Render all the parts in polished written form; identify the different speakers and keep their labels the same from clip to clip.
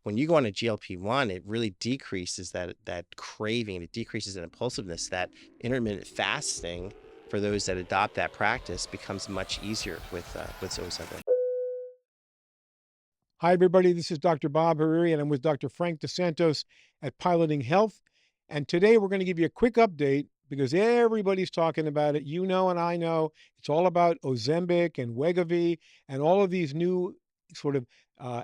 Speaker 1: when you go on a GLP-1, it really decreases that craving, it decreases that impulsiveness, that intermittent fasting for those that adopt that practice becomes much easier with Ozempic.
Speaker 2: Hi, everybody. This is Dr. Bob Hariri, and I'm with Dr. Frank DeSantos at Piloting Health. And today we're going to give you a quick update because everybody's talking about it. You know, and I know it's all about Ozempic and Wegovy and all of these new sort of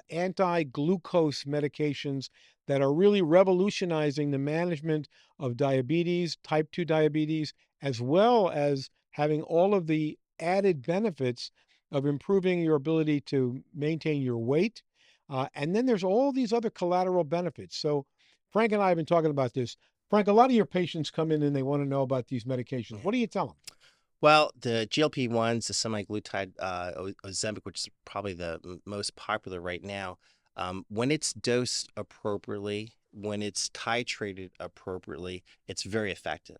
Speaker 2: anti-glucose medications that are really revolutionizing the management of diabetes, type 2 diabetes, as well as having all of the added benefits of improving your ability to maintain your weight. And then there's all these other collateral benefits. So Frank and I have been talking about this. Frank, a lot of your patients come in and they want to know about these medications. What do you tell them?
Speaker 1: Well, the GLP-1s, the semaglutide, Ozempic, which is probably the most popular right now, when it's dosed appropriately, when it's titrated appropriately, it's very effective.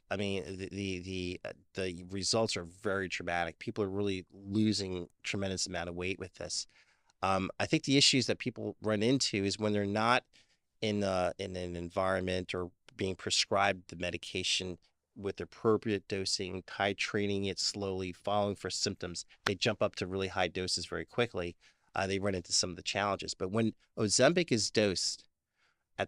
Speaker 1: I mean, the results are very dramatic. People are really losing tremendous amount of weight with this. I think the issues that people run into is when they're not in an environment or being prescribed the medication with appropriate dosing, titrating it slowly, following for symptoms, they jump up to really high doses very quickly. They run into some of the challenges. But when Ozempic is dosed and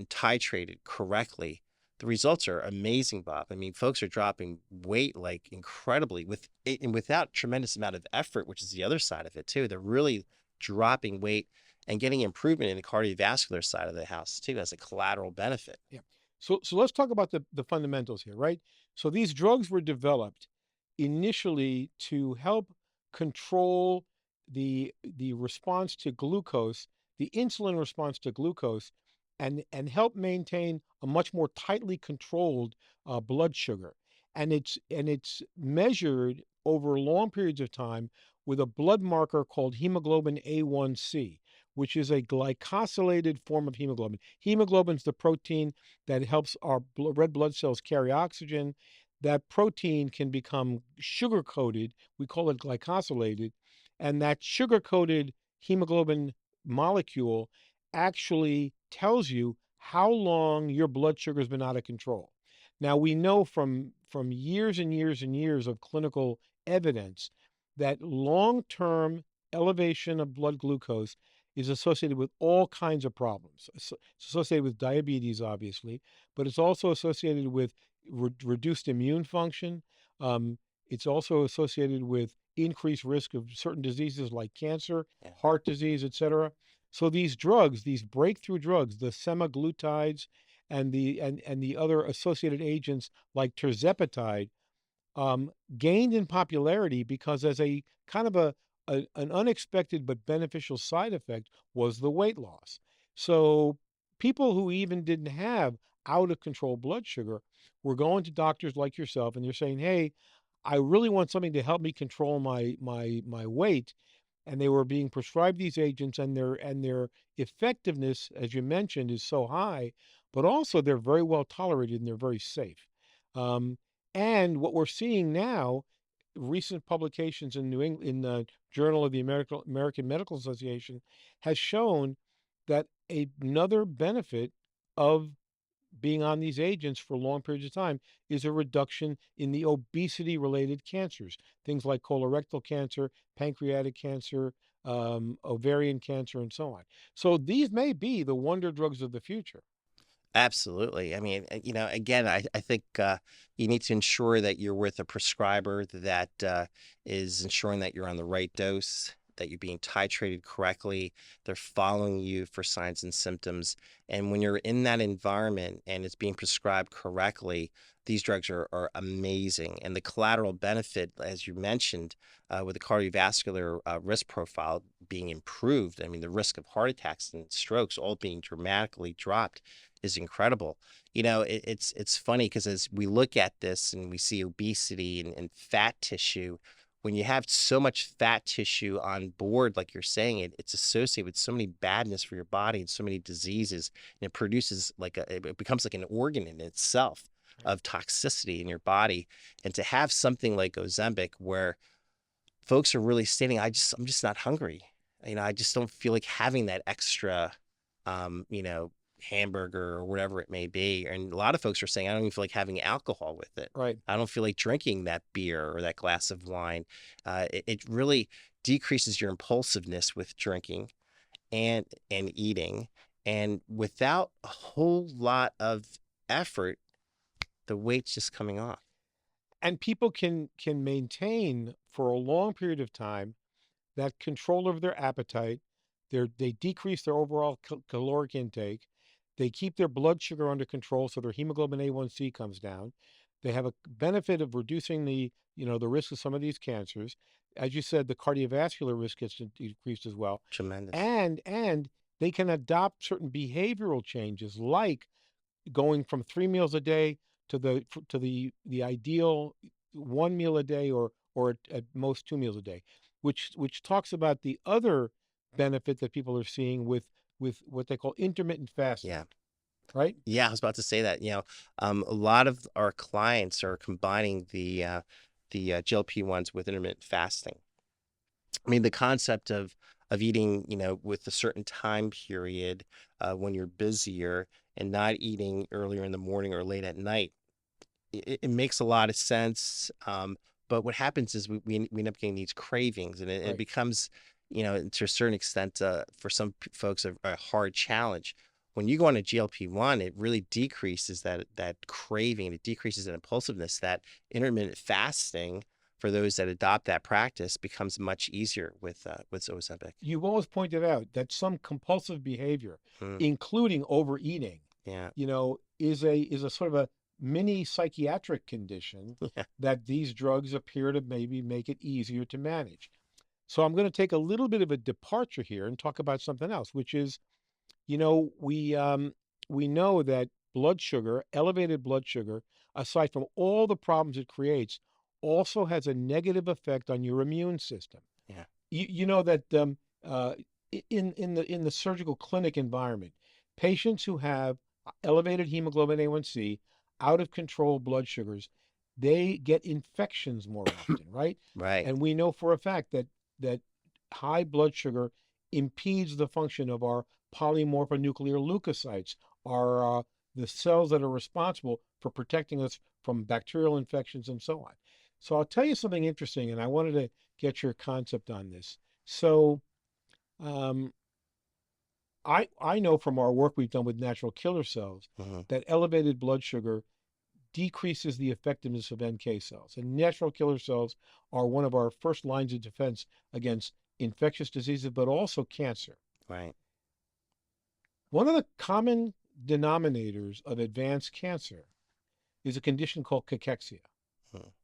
Speaker 1: titrated correctly, the results are amazing, Bob. I mean, folks are dropping weight like incredibly and without tremendous amount of effort, which is the other side of it too. They're really dropping weight and getting improvement in the cardiovascular side of the house too as a collateral benefit.
Speaker 2: Yeah. So let's talk about the fundamentals here, right? So these drugs were developed initially to help control the response to glucose, the insulin response to glucose, and help maintain a much more tightly controlled blood sugar. And it's measured over long periods of time with a blood marker called hemoglobin A1C, which is a glycosylated form of hemoglobin. Hemoglobin is the protein that helps our red blood cells carry oxygen. That protein can become sugar coated. We call it glycosylated. And that sugar coated hemoglobin molecule actually tells you how long your blood sugar has been out of control. Now, we know from years and years and years of clinical evidence that long term elevation of blood glucose is associated with all kinds of problems. It's associated with diabetes, obviously, but it's also associated with reduced immune function. It's also associated with increased risk of certain diseases like cancer,
Speaker 1: Yeah.
Speaker 2: heart disease, etc. So these drugs, these breakthrough drugs, the semaglutides and the other associated agents like tirzepatide, gained in popularity because as a kind of an unexpected but beneficial side effect was the weight loss. So people who even didn't have out of control blood sugar were going to doctors like yourself and they're saying, "Hey, I really want something to help me control my weight." And they were being prescribed these agents and their effectiveness, as you mentioned, is so high, but also they're very well tolerated and they're very safe. Um, and what we're seeing now, recent publications in New England, in the Journal of the American Medical Association, has shown that another benefit of being on these agents for long periods of time is a reduction in the obesity related cancers, things like colorectal cancer, pancreatic cancer, ovarian cancer, and so on. So these may be the wonder drugs of the future.
Speaker 1: Absolutely. I mean, again, I think you need to ensure that you're with a prescriber that is ensuring that you're on the right dose, that you're being titrated correctly, they're following you for signs and symptoms. And when you're in that environment and it's being prescribed correctly, these drugs are amazing. And the collateral benefit, as you mentioned, with the cardiovascular risk profile being improved, I mean, the risk of heart attacks and strokes all being dramatically dropped is incredible. It's funny because as we look at this and we see obesity and fat tissue, when you have so much fat tissue on board, like you're saying, it's associated with so many badness for your body and so many diseases, and it produces it becomes like an organ in itself
Speaker 2: Right.
Speaker 1: of toxicity in your body. And to have something like Ozempic where folks are really stating, I'm just not hungry. I just don't feel like having that extra, you know, hamburger or whatever it may be. And a lot of folks are saying, I don't even feel like having alcohol with it.
Speaker 2: Right.
Speaker 1: I don't feel like drinking that beer or that glass of wine. It really decreases your impulsiveness with drinking and eating. And without a whole lot of effort, the weight's just coming off.
Speaker 2: And people can maintain for a long period of time that control over their appetite. They decrease their overall caloric intake. They keep their blood sugar under control, so their hemoglobin A1C comes down. They have a benefit of reducing the risk of some of these cancers. As you said, the cardiovascular risk gets decreased as well,
Speaker 1: Tremendous.
Speaker 2: and they can adopt certain behavioral changes, like going from 3 meals a day to the ideal 1 meal a day, or at most 2 meals a day, which talks about the other benefit that people are seeing with what they call intermittent fasting,
Speaker 1: Yeah.
Speaker 2: right?
Speaker 1: Yeah, I was about to say that. A lot of our clients are combining the GLP-1s with intermittent fasting. I mean, the concept of eating, with a certain time period when you're busier and not eating earlier in the morning or late at night, it makes a lot of sense. But what happens is we end up getting these cravings, and it
Speaker 2: Right.
Speaker 1: becomes, to a certain extent, for some folks, a hard challenge. When you go on a GLP-1, it really decreases that craving, it decreases that impulsiveness. That intermittent fasting, for those that adopt that practice, becomes much easier with Ozempic.
Speaker 2: You've always pointed out that some compulsive behavior,
Speaker 1: Mm,
Speaker 2: including overeating,
Speaker 1: yeah,
Speaker 2: is a sort of a mini psychiatric condition
Speaker 1: yeah,
Speaker 2: that these drugs appear to maybe make it easier to manage. So I'm going to take a little bit of a departure here and talk about something else, which is, you know, we know that elevated blood sugar, aside from all the problems it creates, also has a negative effect on your immune system.
Speaker 1: yeah,
Speaker 2: You know that uh, in the surgical clinic environment, patients who have elevated hemoglobin A1C, out of control blood sugars, they get infections more often, right?
Speaker 1: right,
Speaker 2: And we know for a fact that high blood sugar impedes the function of our polymorphonuclear leukocytes, are the cells that are responsible for protecting us from bacterial infections and so on. So I'll tell you something interesting, and I wanted to get your concept on this. So um, I know from our work we've done with natural killer cells
Speaker 1: hmm,
Speaker 2: that elevated blood sugar decreases the effectiveness of NK cells. And natural killer cells are one of our first lines of defense against infectious diseases, but also cancer.
Speaker 1: right,
Speaker 2: One of the common denominators of advanced cancer is a condition called cachexia,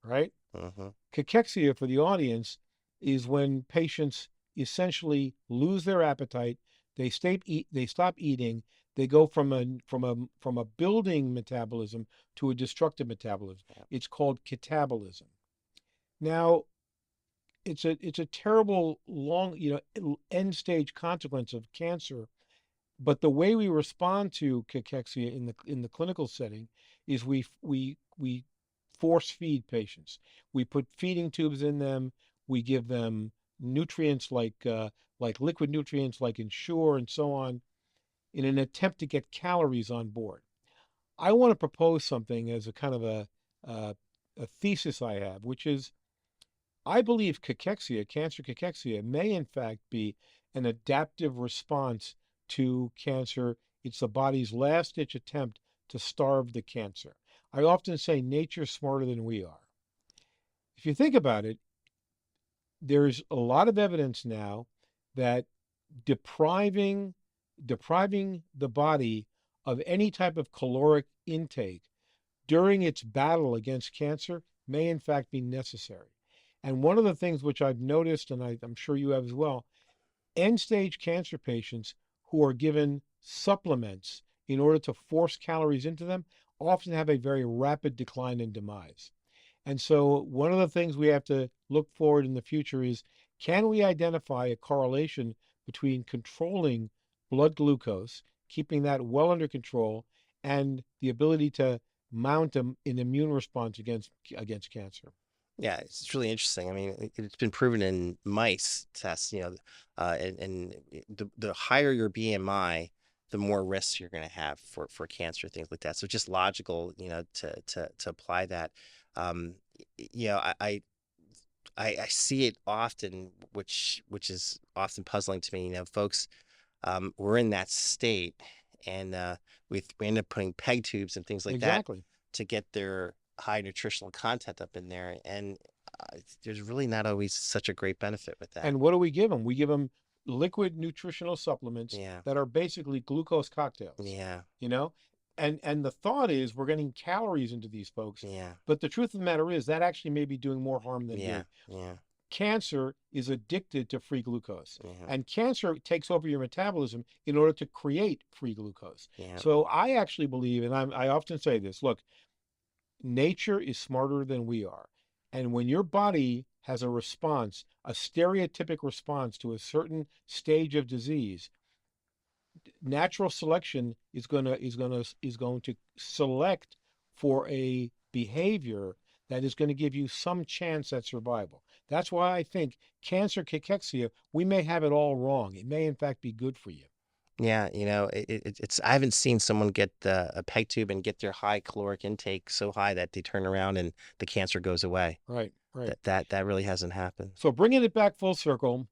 Speaker 2: right?
Speaker 1: mm-hmm,
Speaker 2: Cachexia, for the audience, is when patients essentially lose their appetite. They stop eating. They go from a building metabolism to a destructive metabolism.
Speaker 1: yeah,
Speaker 2: It's called catabolism. Now, it's a terrible long, end stage consequence of cancer. But the way we respond to cachexia in the clinical setting is we force feed patients. We put feeding tubes in them. We give them nutrients like liquid nutrients like Ensure and so on, in an attempt to get calories on board. I want to propose something as a kind of a thesis I have, which is I believe cancer cachexia, may in fact be an adaptive response to cancer. It's the body's last ditch attempt to starve the cancer. I often say nature's smarter than we are. If you think about it, there's a lot of evidence now that depriving depriving the body of any type of caloric intake during its battle against cancer may in fact be necessary. And one of the things which I've noticed, and I'm sure you have as well, end stage cancer patients who are given supplements in order to force calories into them often have a very rapid decline in demise. And so, one of the things we have to look forward in the future is, can we identify a correlation between controlling blood glucose, keeping that well under control, and the ability to mount an immune response against cancer?
Speaker 1: Yeah, it's really interesting. I mean, it's been proven in mice tests, and the higher your BMI, the more risks you're going to have for cancer, things like that. So just logical, to apply that. Um, I see it often, which is often puzzling to me. Folks, we're in that state, and we end up putting peg tubes and things like that
Speaker 2: Exactly.
Speaker 1: to get their high nutritional content up in there, and there's really not always such a great benefit with that.
Speaker 2: And what do we give them? We give them liquid nutritional supplements
Speaker 1: Yeah,
Speaker 2: that are basically glucose cocktails,
Speaker 1: yeah,
Speaker 2: you know? And the thought is we're getting calories into these folks,
Speaker 1: yeah,
Speaker 2: but the truth of the matter is that actually may be doing more harm than
Speaker 1: yeah,
Speaker 2: good.
Speaker 1: yeah,
Speaker 2: Cancer is addicted to free glucose,
Speaker 1: yeah,
Speaker 2: and cancer takes over your metabolism in order to create free glucose.
Speaker 1: yeah,
Speaker 2: So I actually believe, and I often say this, look, nature is smarter than we are. And when your body has a response, a stereotypic response to a certain stage of disease, natural selection is going to select for a behavior that is going to give you some chance at survival. That's why I think cancer cachexia, we may have it all wrong. It may in fact be good for you.
Speaker 1: yeah. It's I haven't seen someone get a peg tube and get their high caloric intake so high that they turn around and the cancer goes away.
Speaker 2: Right, right.
Speaker 1: That really hasn't happened.
Speaker 2: So bringing it back full circle,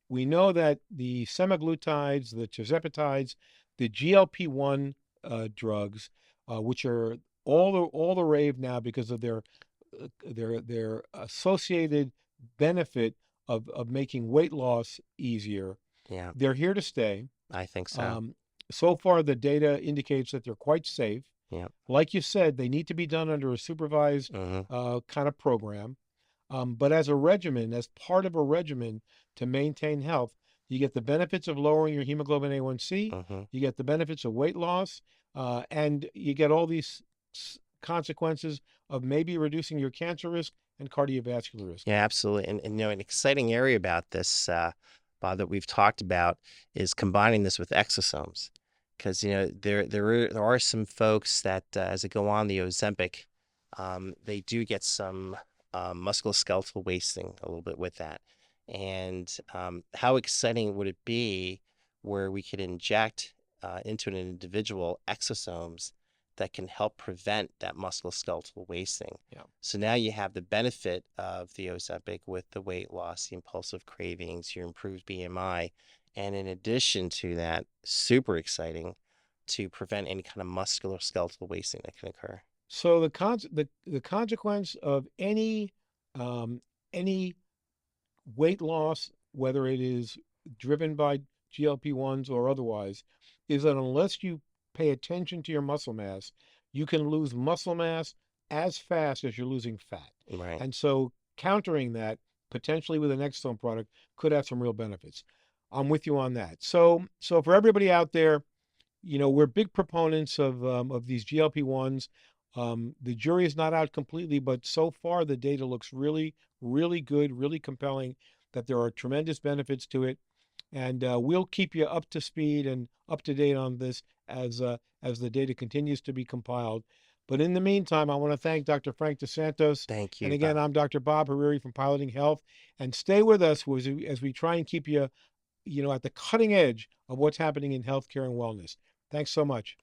Speaker 2: we know that the semaglutides, the tirzepatides, the GLP-1 drugs, which are all the rave now because of their associated benefit of making weight loss easier.
Speaker 1: Yeah,
Speaker 2: They're here to stay.
Speaker 1: I think so.
Speaker 2: Um, so far, the data indicates that they're quite safe.
Speaker 1: Yeah.
Speaker 2: Like you said, they need to be done under a supervised
Speaker 1: Hmm.
Speaker 2: kind of program. But as a regimen, as part of a regimen to maintain health, you get the benefits of lowering your hemoglobin A1C,
Speaker 1: Hmm.
Speaker 2: you get the benefits of weight loss, and you get all these consequences of maybe reducing your cancer risk and cardiovascular risk.
Speaker 1: Yeah, absolutely. And an exciting area about this, Bob, that we've talked about is combining this with exosomes, because there are some folks that as they go on the Ozempic, they do get some musculoskeletal wasting a little bit with that. And how exciting would it be where we could inject into an individual exosomes that can help prevent that musculoskeletal wasting?
Speaker 2: Yeah.
Speaker 1: So now you have the benefit of the Ozempic with the weight loss, the impulsive cravings, your improved BMI, and in addition to that, super exciting to prevent any kind of musculoskeletal wasting that can occur.
Speaker 2: So the consequence of any weight loss, whether it is driven by GLP-1s or otherwise, is that unless you pay attention to your muscle mass, you can lose muscle mass as fast as you're losing fat.
Speaker 1: Right.
Speaker 2: And so countering that potentially with an exosome product could have some real benefits. I'm with you on that. So for everybody out there, we're big proponents of these GLP-1s. The jury is not out completely, but so far the data looks really, really good, really compelling, that there are tremendous benefits to it. And we'll keep you up to speed and up to date on this as the data continues to be compiled. But in the meantime, I want to thank Dr. Frank DeSantos.
Speaker 1: Thank
Speaker 2: And
Speaker 1: you,
Speaker 2: again,
Speaker 1: Bob.
Speaker 2: I'm Dr. Bob Hariri from Piloting Health. And stay with us as we try and keep you, at the cutting edge of what's happening in healthcare and wellness. Thanks so much.